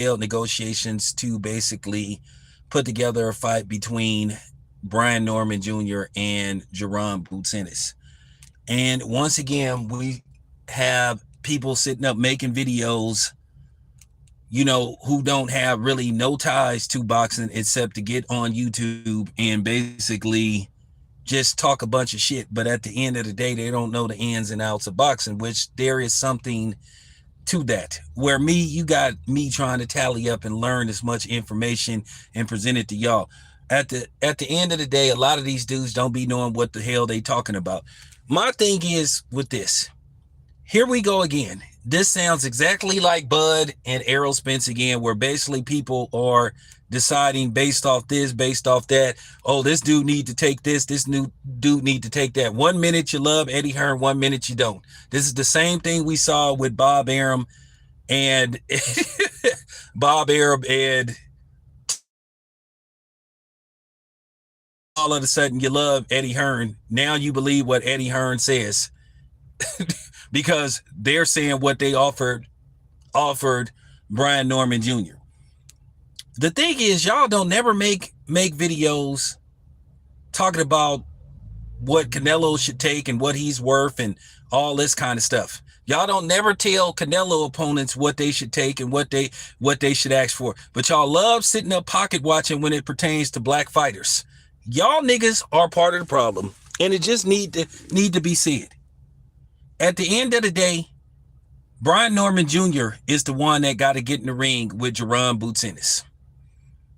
negotiations to basically put together a fight between Brian Norman Jr. and Jerron Boots Ennis. And once again, we have people sitting up making videos, who don't have really no ties to boxing except to get on YouTube and basically just talk a bunch of shit. But at the end of the day, they don't know the ins and outs of boxing, which there is something to that. Where you got me trying to tally up and learn as much information and present it to y'all. At the end of the day, a lot of these dudes don't be knowing what the hell they talking about. My thing is with this. Here we go again. This sounds exactly like Bud and Errol Spence again, where basically people are deciding based off this, based off that. Oh, this dude need to take this new dude need to take that. 1 minute you love Eddie Hearn, 1 minute you don't. This is the same thing we saw with Bob Arum and Bob Arum, and all of a sudden you love Eddie Hearn. Now you believe what Eddie Hearn says. Because they're saying what they offered Brian Norman Jr. The thing is, y'all don't never make videos talking about what Canelo should take and what he's worth and all this kind of stuff. Y'all don't never tell Canelo opponents what they should take and what they should ask for. But y'all love sitting up pocket watching when it pertains to black fighters. Y'all niggas are part of the problem, and it just need to be said. At the end of the day, Brian Norman Jr. is the one that got to get in the ring with Jerron Boots Ennis.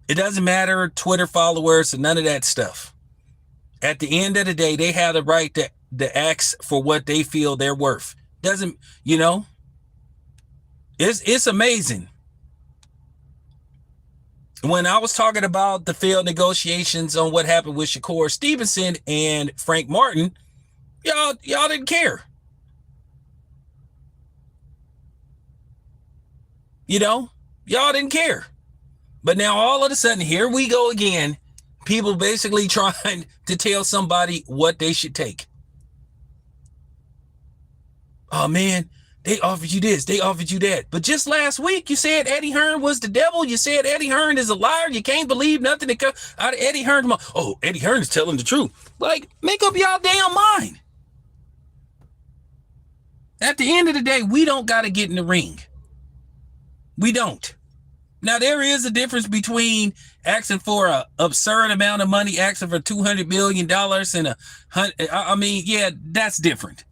It doesn't matter Twitter followers and none of that stuff. At the end of the day, they have the right to ask for what they feel they're worth. Doesn't, it's amazing. When I was talking about the failed negotiations on what happened with Shakur Stevenson and Frank Martin, y'all didn't care. Y'all didn't care. But now all of a sudden, here we go again. People basically trying to tell somebody what they should take. Oh, man, they offered you this. They offered you that. But just last week, you said Eddie Hearn was the devil. You said Eddie Hearn is a liar. You can't believe nothing that comes out of Eddie Hearn. Oh, Eddie Hearn is telling the truth. Like, make up y'all damn mind. At the end of the day, we don't got to get in the ring. We don't. Now, there is a difference between asking for an absurd amount of money, asking for $200 million and yeah, that's different.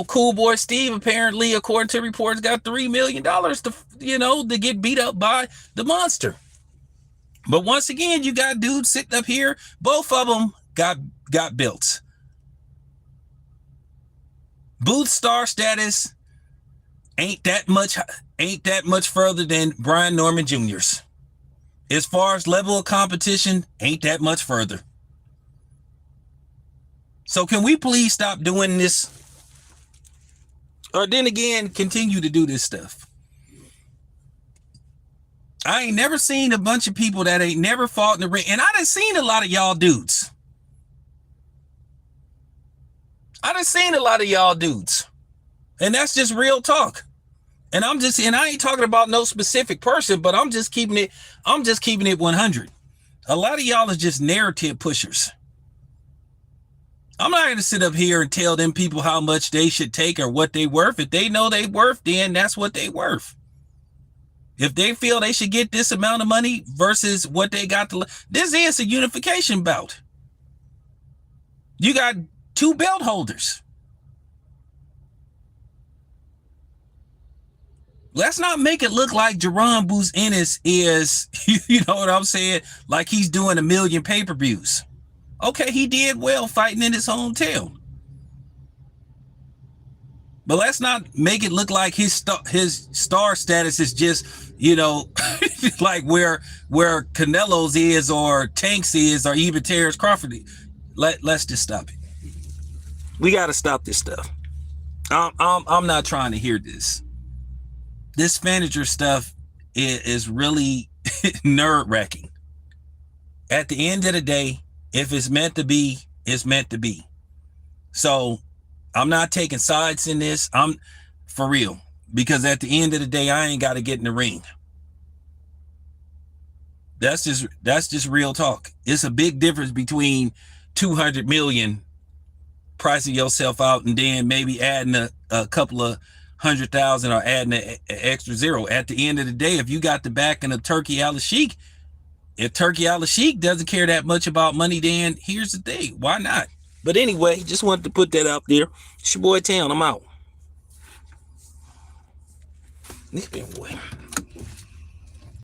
Cool Boy Steve, apparently, according to reports, got $3 million to get beat up by the monster. But once again, you got dudes sitting up here. Both of them got belts. Boots star status ain't that much further than Brian Norman Jr.'s. As far as level of competition, ain't that much further. So can we please stop doing this? Or then again, continue to do this stuff. I ain't never seen a bunch of people that ain't never fought in the ring. And I done seen a lot of y'all dudes. And that's just real talk. And I ain't talking about no specific person, but I'm just keeping it 100. A lot of y'all is just narrative pushers. I'm not going to sit up here and tell them people how much they should take or what they worth. If they know they worth, then that's what they worth. If they feel they should get this amount of money versus what they got this is a unification bout. You got 2 belt holders. Let's not make it look like Jerron Boots Ennis is, you know what I'm saying? Like he's doing 1 million pay-per-views. Okay, he did well fighting in his hometown. But let's not make it look like his star status is just, like where Canelo's is or Tank's is or even Terrence Crawford. Let's just stop it. We got to stop this stuff. I'm not trying to hear this. This manager stuff is really nerve-wracking. At the end of the day, if it's meant to be, it's meant to be. So I'm not taking sides in this. I'm for real, because at the end of the day, I ain't got to get in the ring. That's just real talk. It's a big difference between 200 million pricing yourself out and then maybe adding a couple of 100,000 or adding an extra zero. At the end of the day, if you got the backing of Turkey Al Sheikh, if Turkey Al Sheikh doesn't care that much about money, then here's the thing: why not? But anyway, just wanted to put that out there. It's your boy Town. I'm out. This been way.